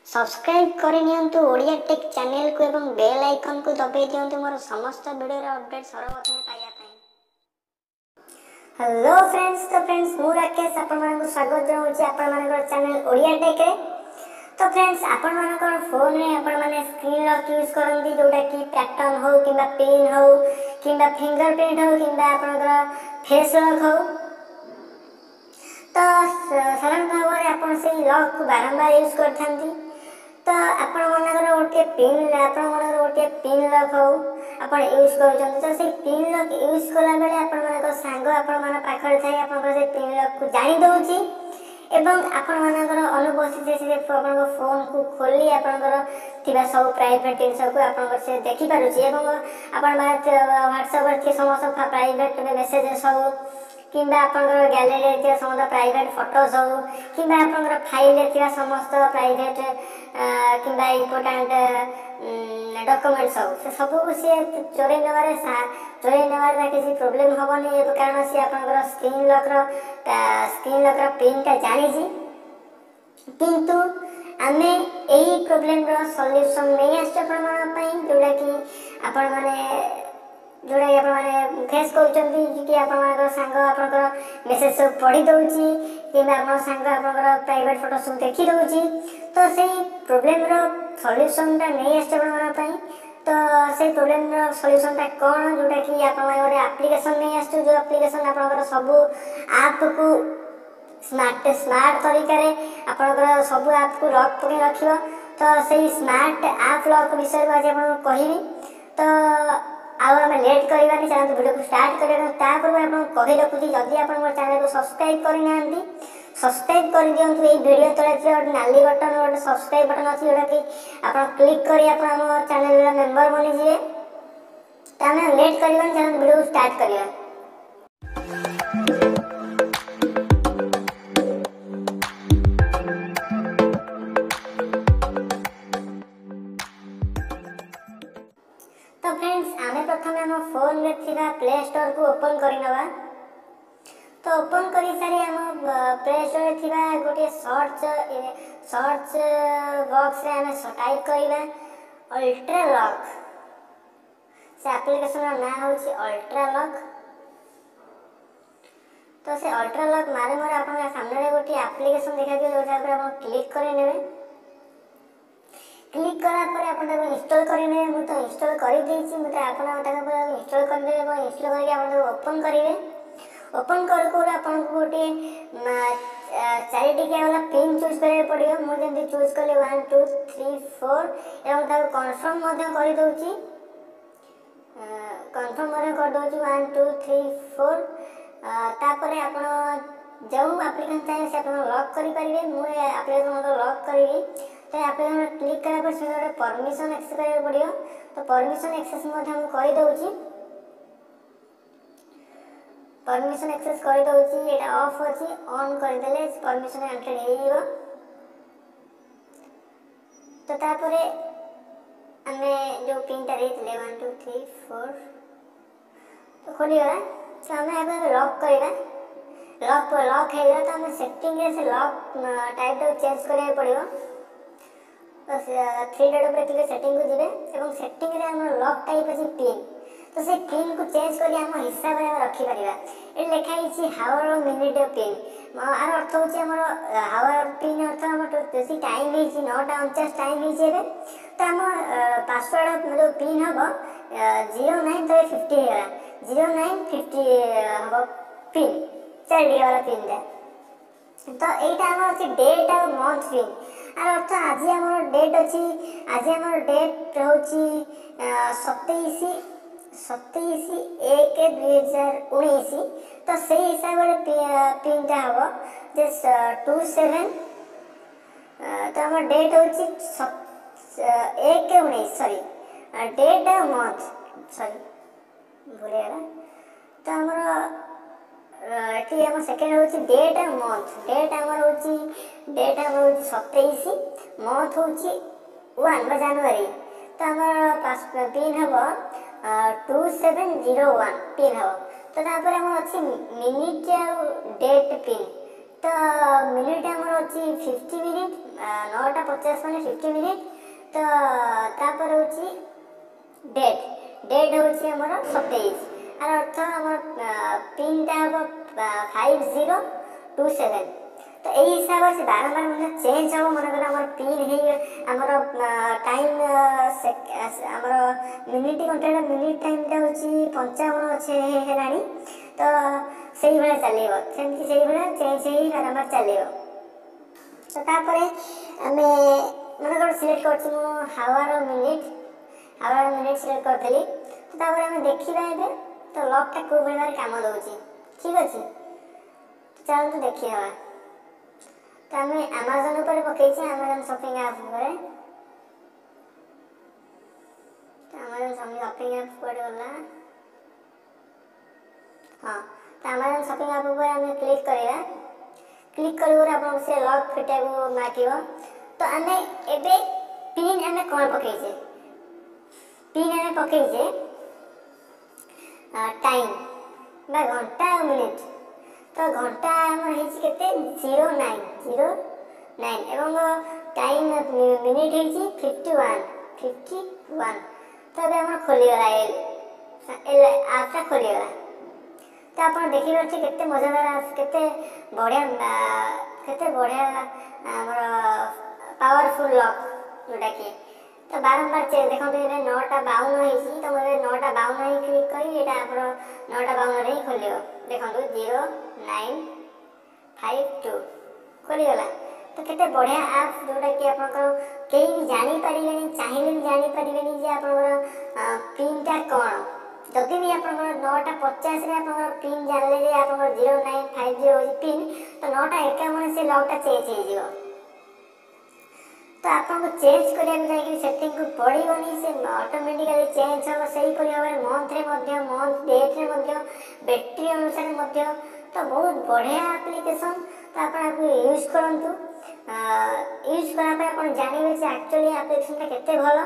Subscribe करनियंतु Odia take channel को एवं bell icon को दबाई दियंतु मोर समस्त वीडियो रे अपडेट सर्वप्रथम पाइया पई। हेलो फ्रेंड्स, तो फ्रेंड्स मु राकेश आपण मानक स्वागत जणाउछि आपण मानक चैनल ओडिया टेक रे। तो फ्रेंड्स आपण मानक फोन रे आपण माने स्क्रीन लॉक यूज करंती जोटा कि पैटर्न हो किबा पिन हो किबा फिंगरप्रिंट हो किबा आपण फेस लॉक हो, तो साधारण भाव में आप लॉक को बारंबार यूज करथांती। तो आपण मनकर गोटे पिन पिन लॉक हो आपण यूज कर, तो से पिन लॉक यूज कला बेले आपण मनकर सांग आपण मन पाखरे थाई आपण से पिन लॉक को जानि दउची एवं आपण मनकर अनुपस्थित से आपण फोन को खोली आपण थिबा सब प्राइवेट जिंस को आपण से देखि पारुची एवं आपण व्हाट्सएप रे समस्त प्राइवेट मेसेज सब किंबा आपनकर गैलरी रे समस्त प्राइवेट फोटोज हो किंबा आपनकर फाइल रे समस्त प्राइवेट किंबा इम्पोर्टेंट डॉक्यूमेंट्स हो से सब को से चोरी नेबारे किसी प्रॉब्लम होबनी कारण से आपनकर स्क्रीन लॉक रो पिन का जानि छी, किंतु आमे एही प्रॉब्लम रो सॉल्यूशन नहीं आछ आपण मन पई जोडा कि आपण माने जोड़ा आप फेस कर सांग मेसेज सब पढ़ी दौची कि सांग आप प्राइवेट फोटो सब देखी दौची, तो से प्रोब्लेम सॉल्यूशन टा नहीं आसपाई। तो से प्रोब्लेम सॉल्यूशन टा कौन जोटा कि आप एप्लिकेशन नहीं आस जो एप्लिकेशन आप सब आप को स्मार्ट तरीका रे आप सब आप को लॉक पकड़ रखियो। तो से स्मार्ट आप लॉक विषय आज आप कहबी, तो आम लेट करवानी चाहते वीडियो को स्टार्ट करने कही रखुच्छी जदि आप चैनल को सब्सक्राइब करना सब्सक्राइब कर दिंतु। ये वीडियो तले गोटे नाली बटन गोटे सब्सक्राइब बटन अच्छी जोटा कि आप क्लिक कर चैनल मेंबर बनीजे। तो आम लेट करवानी चाहते वीडियो को स्टार्ट करवा। तो फ्रेंड्स आमे प्रथम आम फोन रे थिबा प्ले स्टोर को ओपन करिनबा। तो ओपन करी सारी आम प्ले स्टोर रे थिबा गोटे सर्च बॉक्स रे आमे टाइप करबा अल्ट्रा लॉक। से एप्लीकेशन रो नाम होची अल्ट्रा लॉक। तो से अल्ट्रा लॉक मारे मारे आपन सामने रे गोटे एप्लीकेशन देखा दियो जोटा पर आप क्लिक करि नेबे। क्लिक करा पर आपण इंस्टॉल करेने मु तो इंस्टॉल कर देछि मते आपण इंस्टॉल कर दे और इंस्टॉल करके आपण ओपन करिवे। ओपन कर को आपण गोटे 4 टिकिया वाला पिन चूज करे पड़ियो। मु जंदी चूज करले 1 2 3 4 एवं ता कंफर्म मध्य कर दोछि। कंफर्म मध्य कर दोछि 1 2 3 4। तापरे आपण जो एप्लीकेशन चाहिए से आपण लॉक करि परिबे। मु एप्लीकेशन लॉक करिवि। तो एप्लीकेशन क्लिक करा पर से परमिशन एक्सेस करबा पड़ियो। तो परमिशन एक्सेस मध्य हम कर दोछि। परमिशन एक्सेस कर दोछि। एटा ऑफ अछि, ऑन कर देले परमिशन एंटर हेइबो। तो तापरे हमें जो पिन टा देले 1 2 3 4 तो खोली गला। तो हमें अब लॉक करबा। लॉक हेला तो हमें सेटिंग रे से लॉक टाइप तो चेंज करबा पड़ियो। तो 3 डॉट पर क्लिक सेटिंग को जिवे एवं सेटिंग रे हम लॉक टाइप अछि पिन। तो से पिन को चेंज करी हम हिसाब रे रखि परिबा। ए लिखा हिची हावर और मिनिट पिन। आर अर्थ होची हमर हावर पिन अर्थ हम जैसी टाइम हिची 9:49 टाइम हिची एबे। तो हम पासवर्ड जो पिन हबो 09 तो 50 हेला 0950 हबो पिन 4 डिजिट वाला पिन दे। तो एटा हमर अछि डेट और मंथ पिन। आर अर्थ आज हमर डेट अछि, आज हमर डेट होची 27/1/2019। तो से हिसाब रे पिन टा हबो जे 27। तो हमर डेट होची 1/19 सॉरी डेट और मंथ सॉरी भूले गला। तो हमर एठी हम सेकंड होची डेट और मंथ। डेट हमर होची 27, मंथ होची 1 जनवरी। तो हमर पास पिन हबो 2701 पिन हबो। तो तापर हमर अछि मिनिट और डेट पिन। तो मिनिट हमर अछि 50 मिनिट 9टा 50 माने 50 मिनिट। तो तापर होची डेट होची हमर 27 आर अर्थ हमर पिन टा हो 5027। तो यही हिसाब से बारंबार मतलब चेंज हम मन कर हमर पिन हे हमर टाइम हमर मिनिट घंटा मिनिट टाइम टा होची 55 अच्छे हेलानी। तो सही भले चलेबो सेमती सही भले चेंज हे बारंबार चलेबो। तो तापर हमें मन कर सिलेक्ट करछु हावर मिनिट सिलेक्ट करथली। तो तापर हमें देखिबा एबे तो लॉक टा को भले काम दोची ठीक अछि। चल तो देखिबा तो हमें Amazon ऊपर पकई छै Amazon शॉपिंग ऐप ऊपर। तो Amazon शॉपिंग ऐप पर गला हां तो Amazon शॉपिंग ऐप ऊपर हमें क्लिक करिया। क्लिक करबो आपन से लॉक फिटेबो माटिबो। तो हमें एबे पिन हमें कोन पकई छै पिन हमें पकई छै टाइम बा घंटा और मिनिट। तो घंटा हमर हे छी केते 09 एवं टाइम मिनिट हे छी 51। तो अबे हमर खोली गला एल आपटा खोली गला। तो आपण देखि रहछि केते मजेदार केते बढ़िया हमर पावरफुल लॉक जोटा की। तो बारंबार देखो तो 9:52 हे छी। तो मैं 9:52 ही क्लिक करी एटा हमर 9:52 रे खोलियो देखो 0952 खोली गला। तो केते बढ़िया ऐप जोटा कि आपन केही भी जानि परिबेनी चाहिए भी जानि परिबेनी जे आपन पिन टा कोन। जदि भी आपन 9:50 रे आपन पिन जानले जे आपन 0950 पिन तो 9:51 से लॉक टा चेंज हे जिवो। तो आपको चेंज करिया जाई सेटिंग को पड़ीबनी से ऑटोमेटिकली चेंज हो। सही करिया मंथ रे मध्य मंथ डेट रे मध्य बैटरी अनुसार मध्य। तो बहुत बढ़िया एप्लीकेशन। तो आप यूज करंतु यूज करा पे अपन जानिबे से एक्चुअली एप्लीकेशन केते भलो।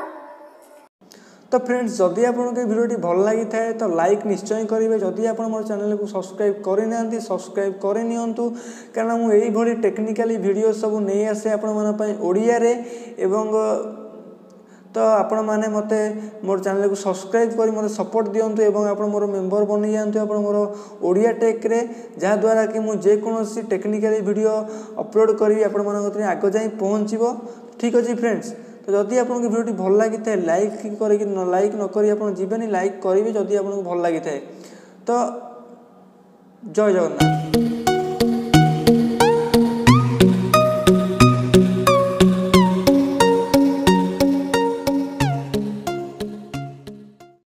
तो फ्रेंड्स जदि आपको भिडियोटी भल लगी थाए तो लाइक निश्चय करेंगे। जदि आप मोर चैनल को सब्सक्राइब करना सब्सक्राइब करनियंतु कारण मु एई भली टेक्निकली वीडियो सब नहीं आसे आपण मन पई ओडिया रे। एवं तो आपण माने मते मोर चैनल को सब्सक्राइब करी मते सपोर्ट दियंतु एवं आपण मोर मेंबर बनि जांतु आपण मोर ओडिया टेक रे जहा द्वारा कि मु जे कोनोसी टेक्निकली वीडियो अपलोड करी आपण मन कतरे आगो जाई पहुंचीबो ठीक अछि फ्रेंड्स। तो जदि आपको वीडियो भल लगी थाए लाइक करी लाइक न करी आप जीवेनी लाइक करेंगे जदि आपको भल लगी थाए। तो जय जगन्नाथ।